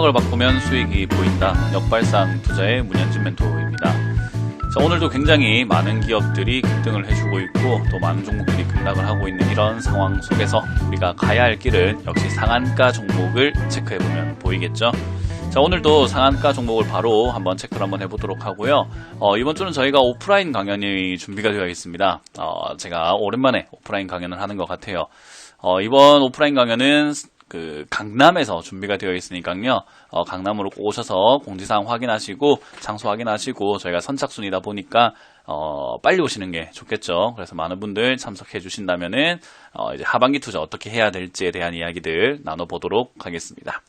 생각을 바꾸면 수익이 보인다. 역발상 투자의 문현진 멘토입니다. 자, 오늘도 굉장히 많은 기업들이 급등을 해주고 있고 또 많은 종목들이 급락을 하고 있는 이런 상황 속에서 우리가 가야 할 길은 역시 상한가 종목을 체크해보면 보이겠죠. 자, 오늘도 상한가 종목을 바로 한번 체크를 한번 해보도록 하고요. 이번 주는 저희가 오프라인 강연이 준비가 되어 있습니다. 제가 오랜만에 오프라인 강연을 하는 것 같아요. 이번 오프라인 강연은 강남에서 준비가 되어 있으니까요. 강남으로 꼭 오셔서 공지사항 확인하시고 장소 확인하시고 저희가 선착순이다 보니까 빨리 오시는 게 좋겠죠. 그래서 많은 분들 참석해 주신다면은 이제 하반기 투자 어떻게 해야 될지에 대한 이야기들 나눠보도록 하겠습니다.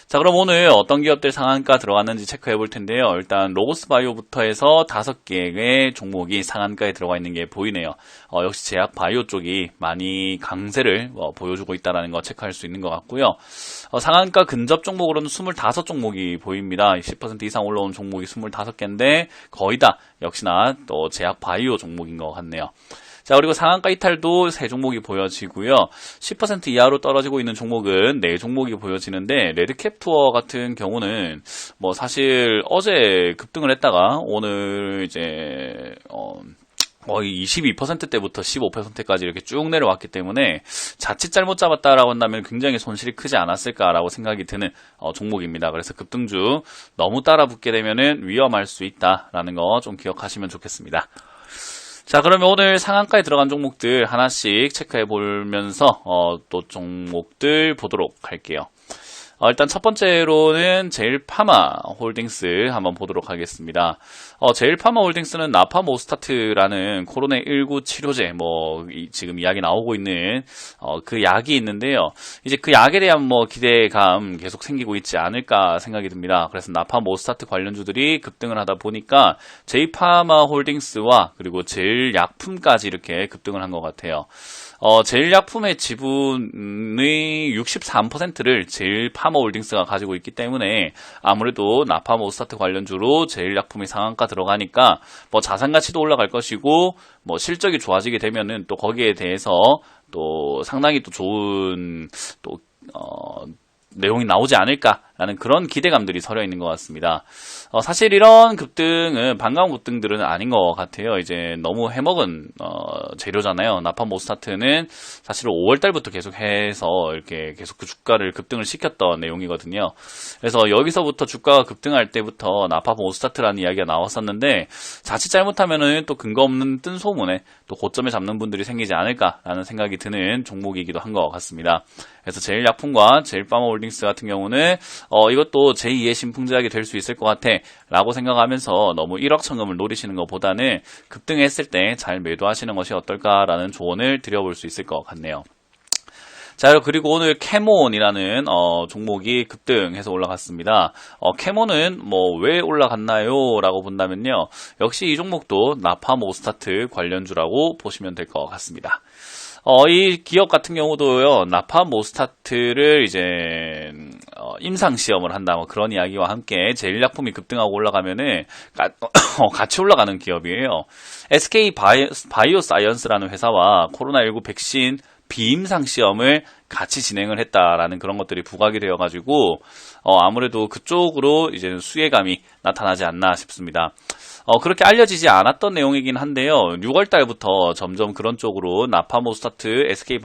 자, 그럼 오늘 어떤 기업들 상한가 들어갔는지 체크해 볼 텐데요. 일단 로고스 바이오부터 해서 5개의 종목이 상한가에 들어가 있는 게 보이네요. 역시 제약 바이오 쪽이 많이 강세를 보여주고 있다는 거 체크할 수 있는 것 같고요. 상한가 근접 종목으로는 25종목이 보입니다. 10% 이상 올라온 종목이 25개인데 거의 다 역시나 또 제약 바이오 종목인 것 같네요. 자, 그리고 상한가 이탈도 3종목이 보여지고요. 10% 이하로 떨어지고 있는 종목은 4종목이 보여지는데 레드캡 투어 같은 경우는 뭐 사실 어제 급등을 했다가 오늘 이제 거의 22%대부터 15%까지 이렇게 쭉 내려왔기 때문에 자칫 잘못 잡았다라고 한다면 굉장히 손실이 크지 않았을까라고 생각이 드는 종목입니다. 그래서 급등 중 너무 따라붙게 되면은 위험할 수 있다라는 거 좀 기억하시면 좋겠습니다. 자, 그러면 오늘 상한가에 들어간 종목들 하나씩 체크해 보면서 또 종목들 보도록 할게요. 일단 첫 번째로는 제일파마 홀딩스 한번 보도록 하겠습니다. 제일파마 홀딩스는 나파모스타트라는 코로나19 치료제, 지금 이야기 나오고 있는 그 약이 있는데요. 이제 그 약에 대한 기대감 계속 생기고 있지 않을까 생각이 듭니다. 그래서 나파모스타트 관련주들이 급등을 하다 보니까 제일파마 홀딩스와 그리고 제일약품까지 이렇게 급등을 한 것 같아요. 제일약품의 지분의 63%를 제일파마홀딩스가 가지고 있기 때문에 아무래도 나파모스타트 관련주로 제일약품이 상한가 들어가니까 자산가치도 올라갈 것이고 실적이 좋아지게 되면은 또 거기에 대해서 또 상당히 또 좋은 내용이 나오지 않을까라는 그런 기대감들이 서려 있는 것 같습니다. 사실 이런 급등은 반가운 급등들은 아닌 것 같아요. 이제 너무 해먹은 재료잖아요. 나파모스타트는 사실 5월달부터 계속해서 이렇게 계속 그 주가를 급등을 시켰던 내용이거든요. 그래서 여기서부터 주가가 급등할 때부터 나파모스타트라는 이야기가 나왔었는데 자칫 잘못하면은 또 근거 없는 뜬 소문에 또 고점에 잡는 분들이 생기지 않을까라는 생각이 드는 종목이기도 한 것 같습니다. 그래서 제일약품과 제일파마홀딩스 같은 경우는 이것도 제2의 신풍제약이 될 수 있을 것 같아 라고 생각하면서 너무 일확천금을 노리시는 것보다는 급등했을 때 잘 매도하시는 것이 어떨까라는 조언을 드려볼 수 있을 것 같네요. 자, 그리고 오늘 캐몬이라는 종목이 급등해서 올라갔습니다. 캐몬은 왜 올라갔나요? 라고 본다면요. 역시 이 종목도 나파모스타트 관련주라고 보시면 될 것 같습니다. 이 기업 같은 경우도요, 나파모스타트를 이제, 임상시험을 한다, 그런 이야기와 함께 제일약품이 급등하고 올라가면은, 같이 올라가는 기업이에요. SK 바이오사이언스라는 회사와 코로나19 백신 비임상 시험을 같이 진행을 했다라는 그런 것들이 부각이 되어가지고, 아무래도 그쪽으로 이제 수혜감이 나타나지 않나 싶습니다. 그렇게 알려지지 않았던 내용이긴 한데요. 6월 달부터 점점 그런 쪽으로 나파모스타트, SK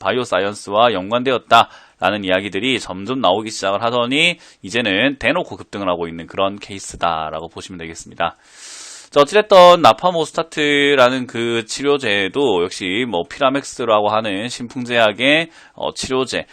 바이오사이언스와 연관되었다라는 이야기들이 점점 나오기 시작을 하더니 이제는 대놓고 급등을 하고 있는 그런 케이스다라고 보시면 되겠습니다. 자, 어찌됐든 나파모스타트라는 그 치료제도 역시 피라맥스라고 하는 신풍제약의 치료제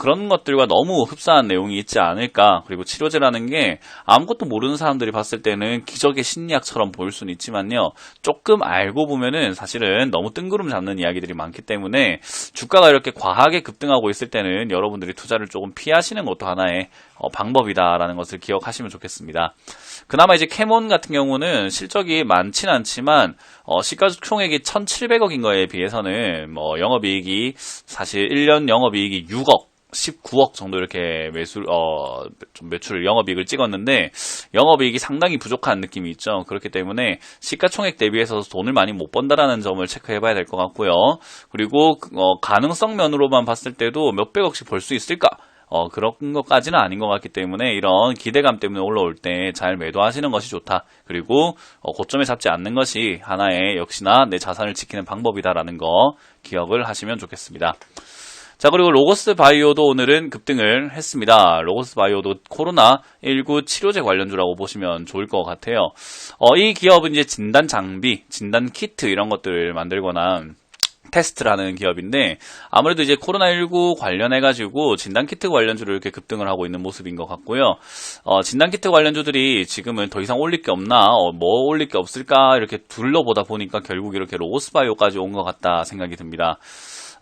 그런 것들과 너무 흡사한 내용이 있지 않을까. 그리고 치료제라는 게 아무것도 모르는 사람들이 봤을 때는 기적의 심리학처럼 보일 수는 있지만요, 조금 알고 보면은 사실은 너무 뜬구름 잡는 이야기들이 많기 때문에 주가가 이렇게 과하게 급등하고 있을 때는 여러분들이 투자를 조금 피하시는 것도 하나의 방법이다라는 것을 기억하시면 좋겠습니다. 그나마 이제 캐몬 같은 경우는 실적이 많진 않지만 시가총액이 1,700억인 거에 비해서는 영업이익이 사실 1년 영업이익이 6억 19억 정도 이렇게 매출 영업이익을 찍었는데 영업이익이 상당히 부족한 느낌이 있죠. 그렇기 때문에 시가총액 대비해서 돈을 많이 못 번다라는 점을 체크해 봐야 될 것 같고요. 그리고 가능성 면으로만 봤을 때도 몇백억씩 벌 수 있을까? 그런 것까지는 아닌 것 같기 때문에 이런 기대감 때문에 올라올 때 잘 매도하시는 것이 좋다. 그리고 고점에 잡지 않는 것이 하나의 역시나 내 자산을 지키는 방법이다라는 거 기억을 하시면 좋겠습니다. 자, 그리고 로고스 바이오도 오늘은 급등을 했습니다. 로고스 바이오도 코로나19 치료제 관련주라고 보시면 좋을 것 같아요. 이 기업은 이제 진단 장비, 진단 키트 이런 것들을 만들거나 테스트라는 기업인데 아무래도 이제 코로나19 관련해가지고 진단키트 관련주를 이렇게 급등을 하고 있는 모습인 것 같고요. 진단키트 관련주들이 지금은 더 이상 올릴 게 없나, 뭐 올릴 게 없을까 이렇게 둘러보다 보니까 결국 이렇게 로고스바이오까지 온 것 같다 생각이 듭니다.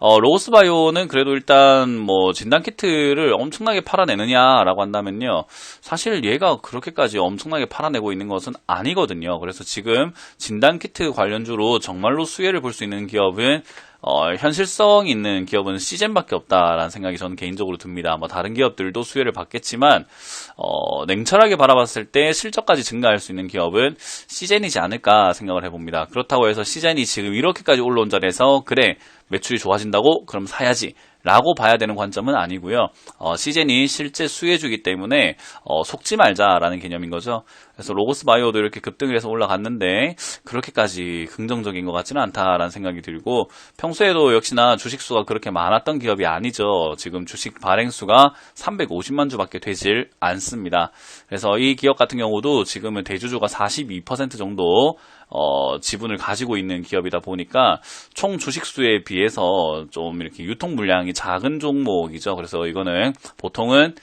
로고스바이오는 그래도 일단 뭐 진단키트를 엄청나게 팔아내느냐라고 한다면요. 사실 얘가 그렇게까지 엄청나게 팔아내고 있는 것은 아니거든요. 그래서 지금 진단키트 관련주로 정말로 수혜를 볼 수 있는 기업은 현실성 있는 기업은 시젠밖에 없다라는 생각이 저는 개인적으로 듭니다. 뭐 다른 기업들도 수혜를 받겠지만 냉철하게 바라봤을 때 실적까지 증가할 수 있는 기업은 시젠이지 않을까 생각을 해봅니다. 그렇다고 해서 시젠이 지금 이렇게까지 올라온 자리에서 그래 매출이 좋아진다고? 그럼 사야지 라고 봐야 되는 관점은 아니고요. 시젠이 실제 수혜주기 때문에 속지 말자라는 개념인 거죠. 그래서 로고스바이오도 이렇게 급등을 해서 올라갔는데 그렇게까지 긍정적인 것 같지는 않다라는 생각이 들고 평소에도 역시나 주식수가 그렇게 많았던 기업이 아니죠. 지금 주식 발행수가 350만 주밖에 되질 않습니다. 그래서 이 기업 같은 경우도 지금은 대주주가 42% 정도 지분을 가지고 있는 기업이다 보니까 총 주식수에 비해서 좀 이렇게 유통 물량이 작은 종목이죠. 그래서 이거는 보통은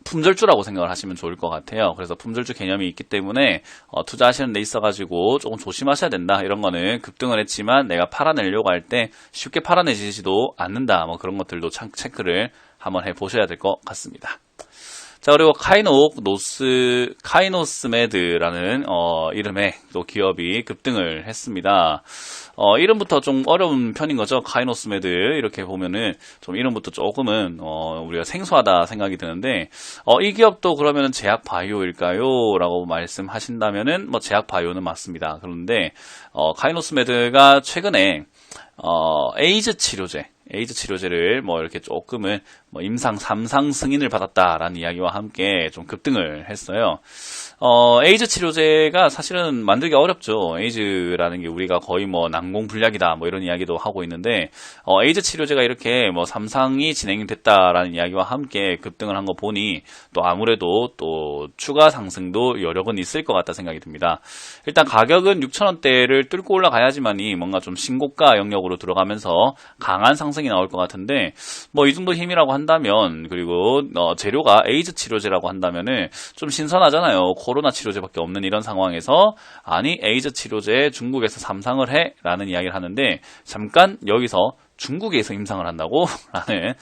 품절주라고 생각을 하시면 좋을 것 같아요. 그래서 품절주 개념이 있기 때문에 투자하시는 데 있어가지고 조금 조심하셔야 된다. 이런 거는 급등을 했지만 내가 팔아내려고 할 때 쉽게 팔아내지지도 않는다. 뭐 그런 것들도 체크를 한번 해보셔야 될 것 같습니다. 자, 그리고 카이노스메드라는 이름의 또 기업이 급등을 했습니다. 이름부터 좀 어려운 편인 거죠. 카이노스메드 이렇게 보면은 좀 이름부터 조금은 우리가 생소하다 생각이 드는데 이 기업도 그러면은 제약 바이오일까요? 라고 말씀하신다면은 뭐 제약 바이오는 맞습니다. 그런데 카이노스메드가 최근에 에이즈 치료제를 뭐 이렇게 조금은 뭐 임상 3상 승인을 받았다라는 이야기와 함께 좀 급등을 했어요. 에이즈 치료제가 사실은 만들기 어렵죠. 에이즈라는 게 우리가 거의 뭐 난공불락이다 뭐 이런 이야기도 하고 있는데 에이즈 치료제가 이렇게 뭐 3상이 진행이 됐다라는 이야기와 함께 급등을 한 거 보니 또 아무래도 또 추가 상승도 여력은 있을 것 같다 생각이 듭니다. 일단 가격은 6,000원대를 뚫고 올라가야지만이 뭔가 좀 신고가 영역으로 들어가면서 강한 상승이 나올 것 같은데 뭐 이 정도 힘이라고 한다면 그리고 재료가 에이즈 치료제라고 한다면은 좀 신선하잖아요. 코로나 치료제밖에 없는 이런 상황에서 아니 에이즈 치료제 중국에서 3상을 해 라는 이야기를 하는데 잠깐 여기서 중국에서 임상을 한다고? 라는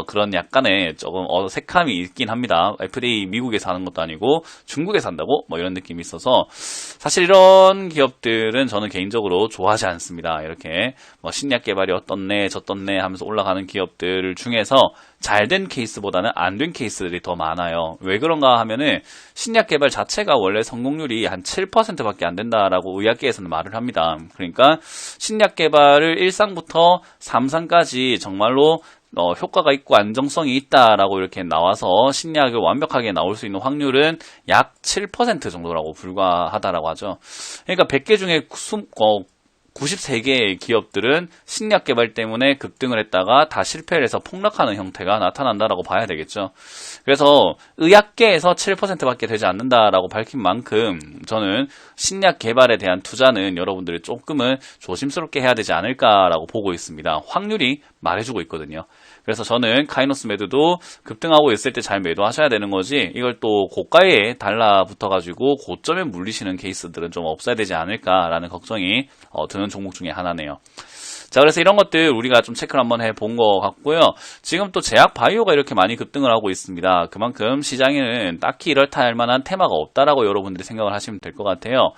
그런 약간의 조금 어색함이 있긴 합니다. FDA 미국에서 하는 것도 아니고 중국에서 한다고? 뭐 이런 느낌이 있어서 사실 이런 기업들은 저는 개인적으로 좋아하지 않습니다. 이렇게 뭐 신약 개발이 어떻네 저떻네 하면서 올라가는 기업들 중에서 잘된 케이스보다는 안 된 케이스들이 더 많아요. 왜 그런가 하면은 신약 개발 자체가 원래 성공률이 한 7%밖에 안 된다라고 의학계에서는 말을 합니다. 그러니까 신약 개발을 1상부터 3상까지 정말로 효과가 있고 안정성이 있다라고 이렇게 나와서 신약이 완벽하게 나올 수 있는 확률은 약 7% 정도라고 불과하다라고 하죠. 그러니까 100개 중에 93개의 기업들은 신약 개발 때문에 급등을 했다가 다 실패를 해서 폭락하는 형태가 나타난다라고 봐야 되겠죠. 그래서 의학계에서 7%밖에 되지 않는다라고 밝힌 만큼 저는 신약 개발에 대한 투자는 여러분들이 조금은 조심스럽게 해야 되지 않을까라고 보고 있습니다. 확률이 말해주고 있거든요. 그래서 저는 카이노스메드도 급등하고 있을 때 잘 매도하셔야 되는 거지 이걸 또 고가에 달라붙어가지고 고점에 물리시는 케이스들은 좀 없어야 되지 않을까라는 걱정이 드는 종목 중에 하나네요. 자, 그래서 이런 것들 우리가 좀 체크를 한번 해본 것 같고요. 지금 또 제약 바이오가 이렇게 많이 급등을 하고 있습니다. 그만큼 시장에는 딱히 이렇다 할 만한 테마가 없다라고 여러분들이 생각을 하시면 될 것 같아요.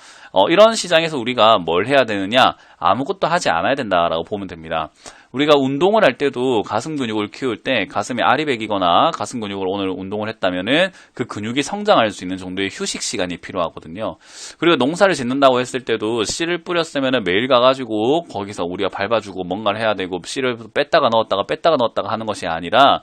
이런 시장에서 우리가 뭘 해야 되느냐? 아무것도 하지 않아야 된다라고 보면 됩니다. 우리가 운동을 할 때도 가슴 근육을 키울 때 가슴에 알이 배기거나 가슴 근육을 오늘 운동을 했다면은 그 근육이 성장할 수 있는 정도의 휴식 시간이 필요하거든요. 그리고 농사를 짓는다고 했을 때도 씨를 뿌렸으면은 매일 가가지고 거기서 우리가 밟아주고 뭔가를 해야 되고 씨를 뺐다가 넣었다가 하는 것이 아니라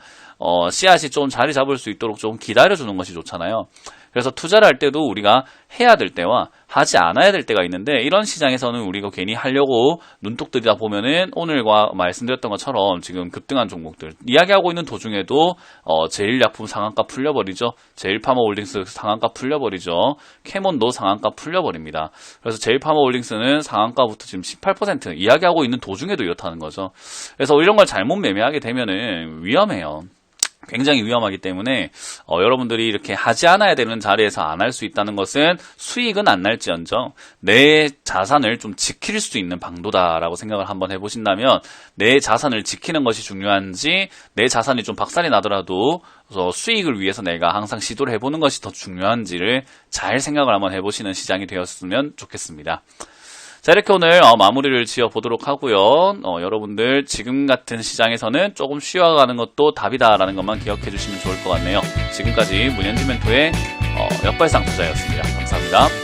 씨앗이 좀 자리 잡을 수 있도록 좀 기다려주는 것이 좋잖아요. 그래서 투자를 할 때도 우리가 해야 될 때와 하지 않아야 될 때가 있는데 이런 시장에서는 우리가 괜히 하려고 눈독 들이다 보면은 오늘과 말씀드렸던 것처럼 지금 급등한 종목들 이야기하고 있는 도중에도 제일약품 상한가 풀려버리죠. 제일파마홀딩스 상한가 풀려버리죠. 캐몬도 상한가 풀려버립니다. 그래서 제일파마홀딩스는 상한가부터 지금 18% 이야기하고 있는 도중에도 이렇다는 거죠. 그래서 이런 걸 잘못 매매하게 되면은 위험해요. 굉장히 위험하기 때문에 여러분들이 이렇게 하지 않아야 되는 자리에서 안 할 수 있다는 것은 수익은 안 날지언정 내 자산을 좀 지킬 수 있는 방도다라고 생각을 한번 해보신다면 내 자산을 지키는 것이 중요한지 내 자산이 좀 박살이 나더라도 수익을 위해서 내가 항상 시도를 해보는 것이 더 중요한지를 잘 생각을 한번 해보시는 시장이 되었으면 좋겠습니다. 자, 이렇게 오늘 마무리를 지어 보도록 하고요. 여러분들 지금 같은 시장에서는 조금 쉬어가는 것도 답이다라는 것만 기억해 주시면 좋을 것 같네요. 지금까지 문현지 멘토의 역발상 투자였습니다. 감사합니다.